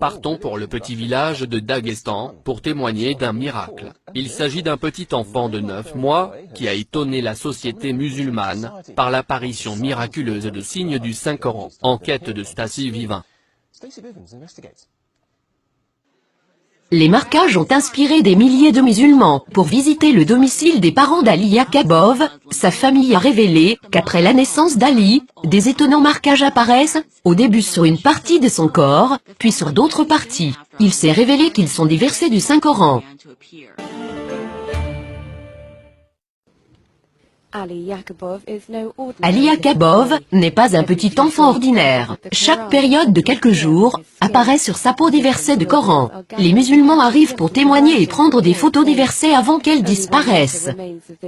Partons pour le petit village de Daghestan, pour témoigner d'un miracle. Il s'agit d'un petit enfant de 9 mois, qui a étonné la société musulmane, par l'apparition miraculeuse de signes du Saint-Coran. Enquête de Stacy Vivin. Les marquages ont inspiré des milliers de musulmans. Pour visiter le domicile des parents d'Ali Yakabov, sa famille a révélé qu'après la naissance d'Ali, des étonnants marquages apparaissent, au début sur une partie de son corps, puis sur d'autres parties. Il s'est révélé qu'ils sont des versets du Saint-Coran. Ali Yakabov n'est pas un petit enfant ordinaire. Chaque période de quelques jours, apparaît sur sa peau des versets de Coran. Les musulmans arrivent pour témoigner et prendre des photos des versets avant qu'elles disparaissent.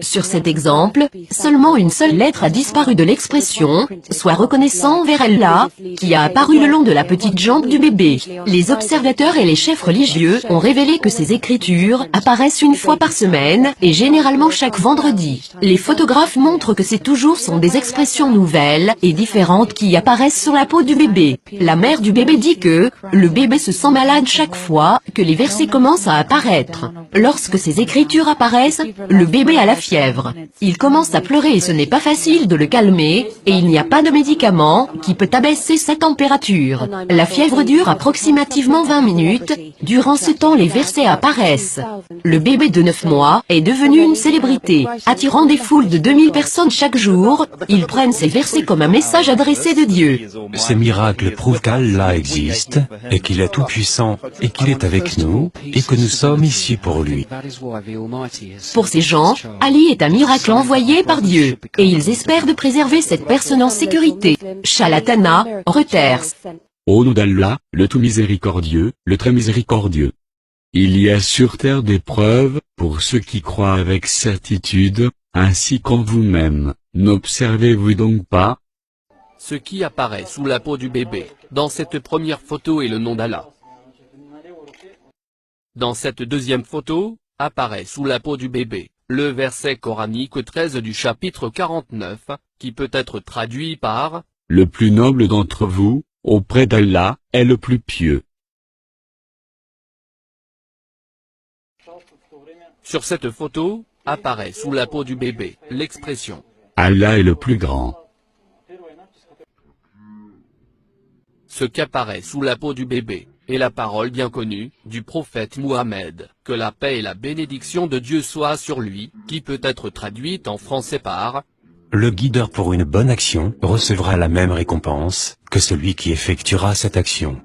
Sur cet exemple, seulement une seule lettre a disparu de l'expression « Sois reconnaissant envers Allah » qui a apparu le long de la petite jambe du bébé. Les observateurs et les chefs religieux ont révélé que ces écritures apparaissent une fois par semaine et généralement chaque vendredi. Les photographes montrent que c'est toujours sont des expressions nouvelles et différentes qui apparaissent sur la peau du bébé. La mère du bébé dit que le bébé se sent malade chaque fois que les versets commencent à apparaître. Lorsque ces écritures apparaissent, le bébé a la fièvre. Il commence à pleurer et ce n'est pas facile de le calmer, et il n'y a pas de médicament qui peut abaisser sa température. La fièvre dure approximativement 20 minutes. Durant ce temps, les versets apparaissent. Le bébé de 9 mois est devenu une célébrité, attirant des foules de 2000 personnes chaque jour. Ils prennent ces versets comme un message adressé de Dieu. Ces miracles prouvent qu'Allah existe, et qu'il est tout-puissant, et qu'il est avec nous, et que nous sommes ici pour lui. Pour ces gens, Ali est un miracle envoyé par Dieu, et ils espèrent de préserver cette personne en sécurité. Shalatana, Reuters. Au nom d'Allah, le tout miséricordieux, le très miséricordieux. Il y a sur terre des preuves, pour ceux qui croient avec certitude, ainsi qu'en vous-même. N'observez-vous donc pas? Ce qui apparaît sous la peau du bébé, dans cette première photo est le nom d'Allah. Dans cette deuxième photo, apparaît sous la peau du bébé, le verset coranique 13 du chapitre 49, qui peut être traduit par « Le plus noble d'entre vous, auprès d'Allah, est le plus pieux. » Sur cette photo, apparaît sous la peau du bébé, l'expression « Allah est le plus grand. » Ce qu'apparaît sous la peau du bébé, est la parole bien connue, du prophète Mohammed, que la paix et la bénédiction de Dieu soient sur lui, qui peut être traduite en français par « Le guideur pour une bonne action recevra la même récompense que celui qui effectuera cette action. »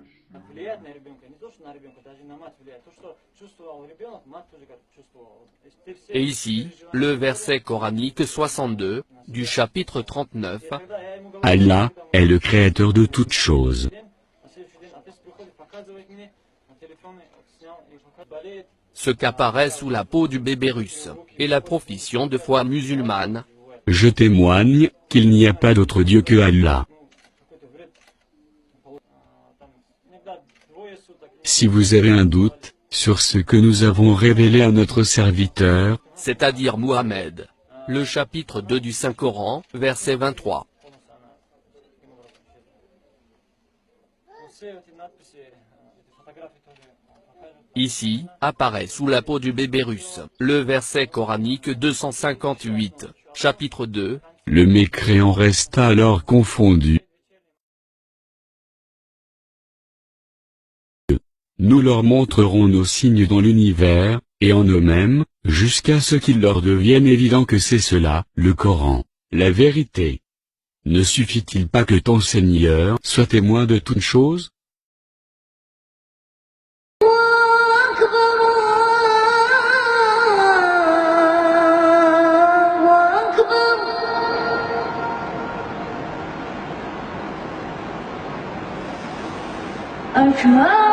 Et ici, le verset coranique 62, du chapitre 39, « Allah est le créateur de toutes choses. » Ce qu'apparaît sous la peau du bébé russe, est la profession de foi musulmane. Je témoigne qu'il n'y a pas d'autre Dieu que Allah. Si vous avez un doute sur ce que nous avons révélé à notre serviteur, c'est-à-dire Mohammed, le chapitre 2 du Saint-Coran, verset 23. Ici, apparaît sous la peau du bébé russe, le verset coranique 258, chapitre 2. Le mécréant resta alors confondu. Nous leur montrerons nos signes dans l'univers, et en eux-mêmes, jusqu'à ce qu'il leur devienne évident que c'est cela, le Coran, la vérité. Ne suffit-il pas que ton Seigneur soit témoin de toutes choses? أكبر